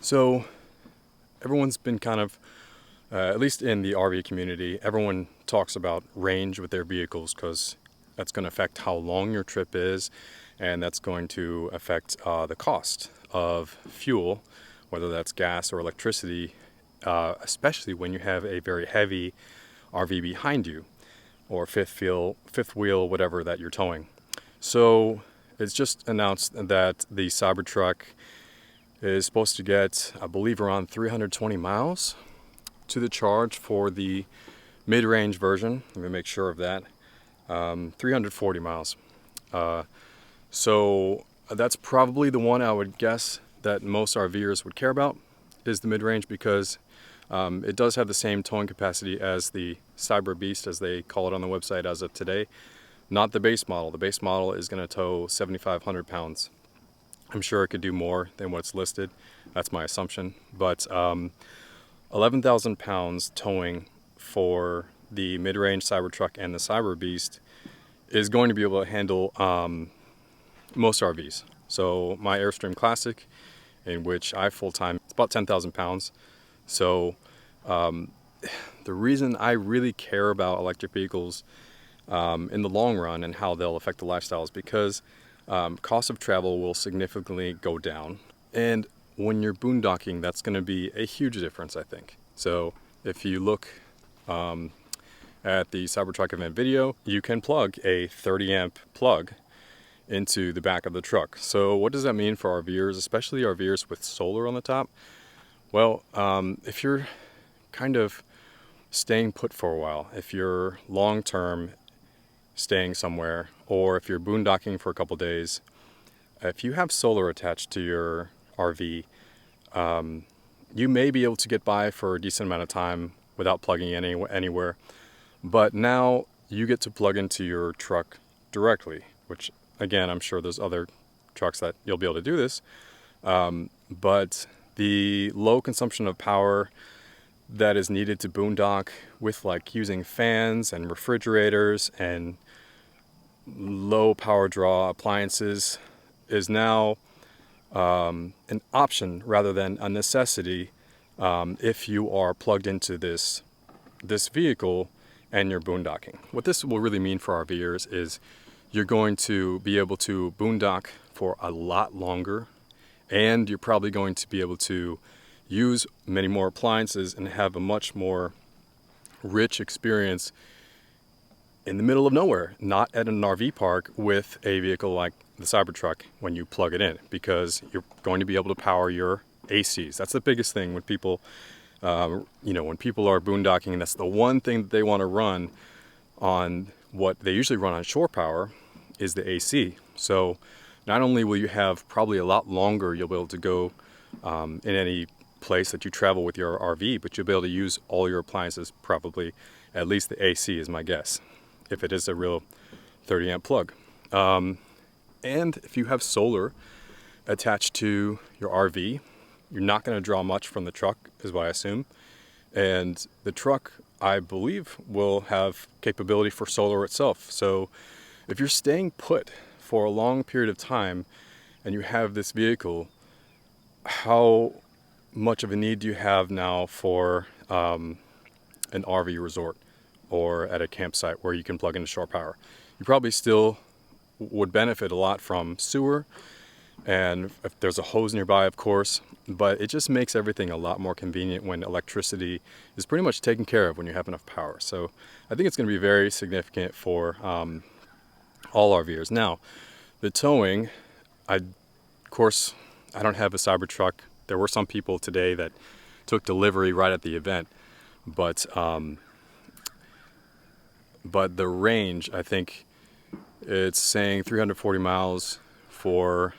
So everyone's been kind of, at least in the RV community, everyone talks about range with their vehicles because that's going to affect how long your trip is, and that's going to affect the cost of fuel, whether that's gas or electricity, especially when you have a very heavy RV behind you, or fifth wheel, whatever that you're towing. So it's just announced that the Cybertruck is supposed to get, I believe, around 320 miles to the charge for the mid-range version. Let me make sure of that. 340 miles. So that's probably the one I would guess that most RVers would care about, is the mid-range, because it does have the same towing capacity as the Cyber Beast, as they call it on the website as of today. Not the base model. The base model is going to tow 7,500 pounds. I'm sure it could do more than what's listed. That's my assumption. But 11,000 pounds towing for the mid-range Cybertruck and the Cyber Beast is going to be able to handle most RVs. So my Airstream Classic, in which I full-time, it's about 10,000 pounds. So the reason I really care about electric vehicles in the long run and how they'll affect the lifestyle is because cost of travel will significantly go down. And when you're boondocking, that's going to be a huge difference, I think. So if you look at the Cybertruck event video, you can plug a 30 amp plug into the back of the truck. So what does that mean for RVers, especially RVers with solar on the top? Well, if you're kind of staying put for a while, if you're long-term staying somewhere, or if you're boondocking for a couple days, if you have solar attached to your RV, you may be able to get by for a decent amount of time without plugging anywhere. But now you get to plug into your truck directly, which again, I'm sure there's other trucks that you'll be able to do this. But the low consumption of power that is needed to boondock with, like, using fans and refrigerators and low power draw appliances is now an option rather than a necessity if you are plugged into this vehicle and you're boondocking. What this will really mean for RVers is you're going to be able to boondock for a lot longer, and you're probably going to be able to use many more appliances and have a much more rich experience in the middle of nowhere, not at an RV park with a vehicle like the Cybertruck when you plug it in, because you're going to be able to power your ACs. That's the biggest thing when people, when people are boondocking, that's the one thing that they want to run on. What they usually run on shore power is the AC. So not only will you have probably a lot longer, you'll be able to go in any place that you travel with your RV, but you'll be able to use all your appliances, probably at least the AC is my guess, if it is a real 30 amp plug. And if you have solar attached to your RV, you're not going to draw much from the truck, is what I assume. And the truck, I believe, will have capability for solar itself. So if you're staying put for a long period of time and you have this vehicle, how much of a need do you have now for an RV resort or at a campsite where you can plug into shore power? You probably still would benefit a lot from sewer, and if there's a hose nearby, of course, but it just makes everything a lot more convenient when electricity is pretty much taken care of when you have enough power. So I think it's going to be very significant for all RVers. Now, the towing, of course, I don't have a Cybertruck. There were some people today that took delivery right at the event, but the range, I think it's saying 340 miles for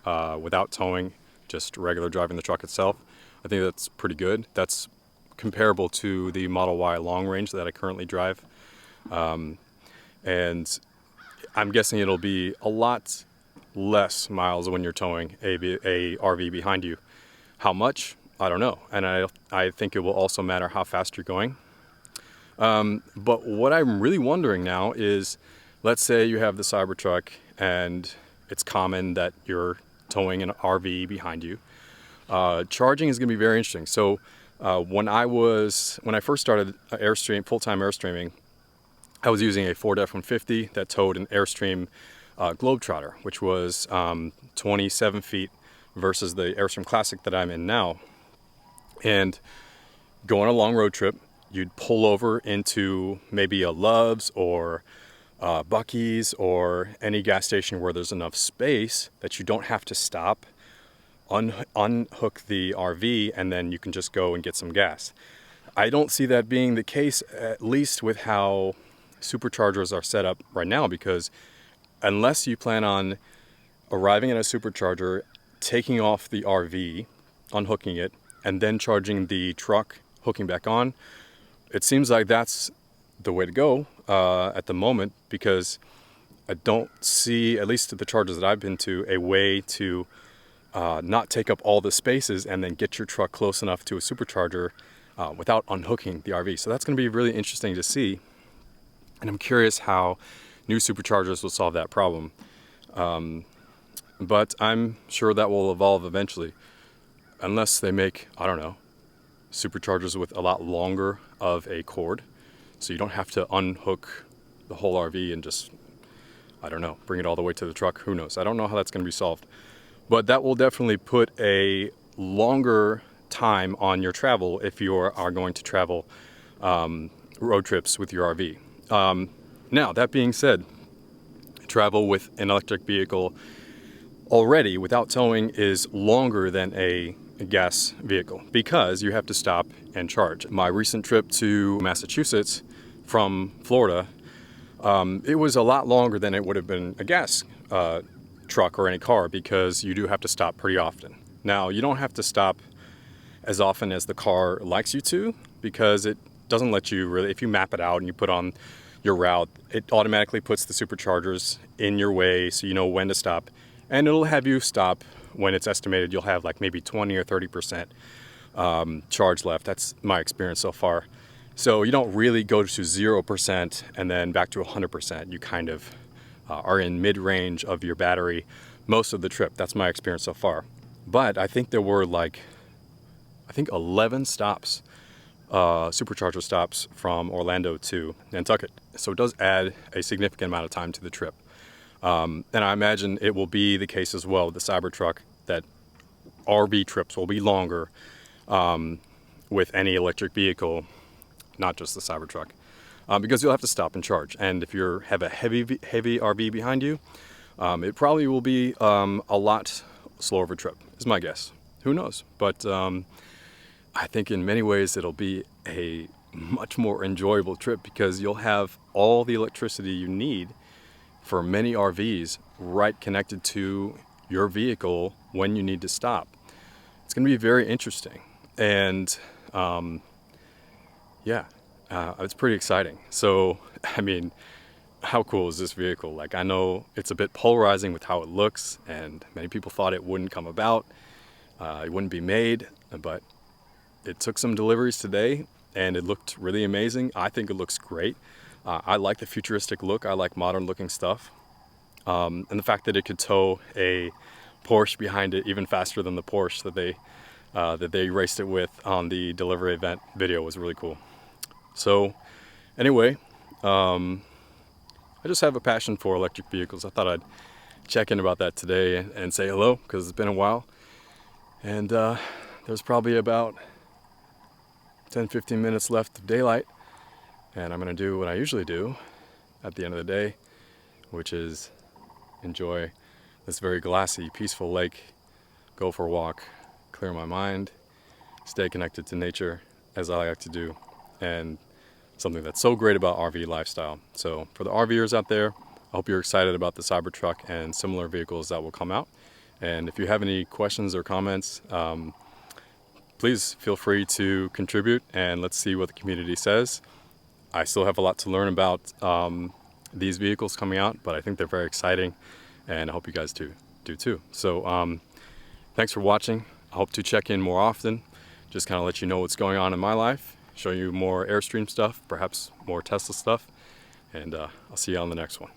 without towing, just regular driving the truck itself. I think that's pretty good. That's comparable to the Model Y long range that I currently drive. And I'm guessing it'll be a lot less miles when you're towing a RV behind you. How much? I don't know. And I think it will also matter how fast you're going. But what I'm really wondering now is, let's say you have the Cybertruck and it's common that you're towing an RV behind you. Charging is going to be very interesting. So when I first started full-time Airstreaming, I was using a Ford F-150 that towed an Airstream Globetrotter, which was 27 feet versus the Airstream Classic that I'm in now. And going a long road trip, you'd pull over into maybe a Love's or Buc-ee's or any gas station where there's enough space that you don't have to stop, unhook the RV, and then you can just go and get some gas. I don't see that being the case, at least with how superchargers are set up right now, because unless you plan on arriving at a supercharger, taking off the RV, unhooking it, and then charging the truck, hooking back on, it seems like that's the way to go at the moment, because I don't see, at least at the chargers that I've been to, a way to not take up all the spaces and then get your truck close enough to a supercharger without unhooking the RV. So that's going to be really interesting to see, and I'm curious how new superchargers will solve that problem. But I'm sure that will evolve eventually, unless they make, I don't know, superchargers with a lot longer of a cord, so you don't have to unhook the whole RV and just, I don't know, bring it all the way to the truck. Who knows? I don't know how that's going to be solved. But that will definitely put a longer time on your travel if you are going to travel road trips with your RV. Now, that being said, travel with an electric vehicle already without towing is longer than a gas vehicle, because you have to stop and charge. My recent trip to Massachusetts from Florida, it was a lot longer than it would have been a gas truck or any car, because you do have to stop pretty often. Now, you don't have to stop as often as the car likes you to, because it doesn't let you really, if you map it out and you put on your route, it automatically puts the superchargers in your way so you know when to stop, and it'll have you stop when it's estimated you'll have like maybe 20 or 30% charge left. That's my experience so far. So you don't really go to 0% and then back to 100%. You kind of are in mid-range of your battery most of the trip. That's my experience so far. But I think there were 11 stops, supercharger stops from Orlando to Nantucket. So it does add a significant amount of time to the trip. And I imagine it will be the case as well with the Cybertruck, that RV trips will be longer with any electric vehicle, not just the Cybertruck, because you'll have to stop and charge. And if you have a heavy RV behind you, it probably will be a lot slower of a trip, is my guess. Who knows? But I think in many ways it'll be a much more enjoyable trip, because you'll have all the electricity you need for many RVs right connected to your vehicle when you need to stop. It's going to be very interesting, and it's pretty exciting. So, I mean, how cool is this vehicle? Like, I know it's a bit polarizing with how it looks, and many people thought it wouldn't come about, it wouldn't be made, but it took some deliveries today, and it looked really amazing. I think it looks great. I like the futuristic look. I like modern looking stuff. And the fact that it could tow a Porsche behind it even faster than the Porsche that they raced it with on the delivery event video was really cool. So anyway, I just have a passion for electric vehicles. I thought I'd check in about that today and say hello, because it's been a while. And there's probably about 10-15 minutes left of daylight, and I'm going to do what I usually do at the end of the day, which is enjoy this very glassy, peaceful lake, go for a walk, clear my mind, stay connected to nature, as I like to do, and something that's so great about RV lifestyle. So for the RVers out there, I hope you're excited about the Cybertruck and similar vehicles that will come out. And if you have any questions or comments, please feel free to contribute, and let's see what the community says. I still have a lot to learn about these vehicles coming out, but I think they're very exciting, and I hope you guys do too. So thanks for watching. I hope to check in more often, just kind of let you know what's going on in my life, show you more Airstream stuff, perhaps more Tesla stuff, and I'll see you on the next one.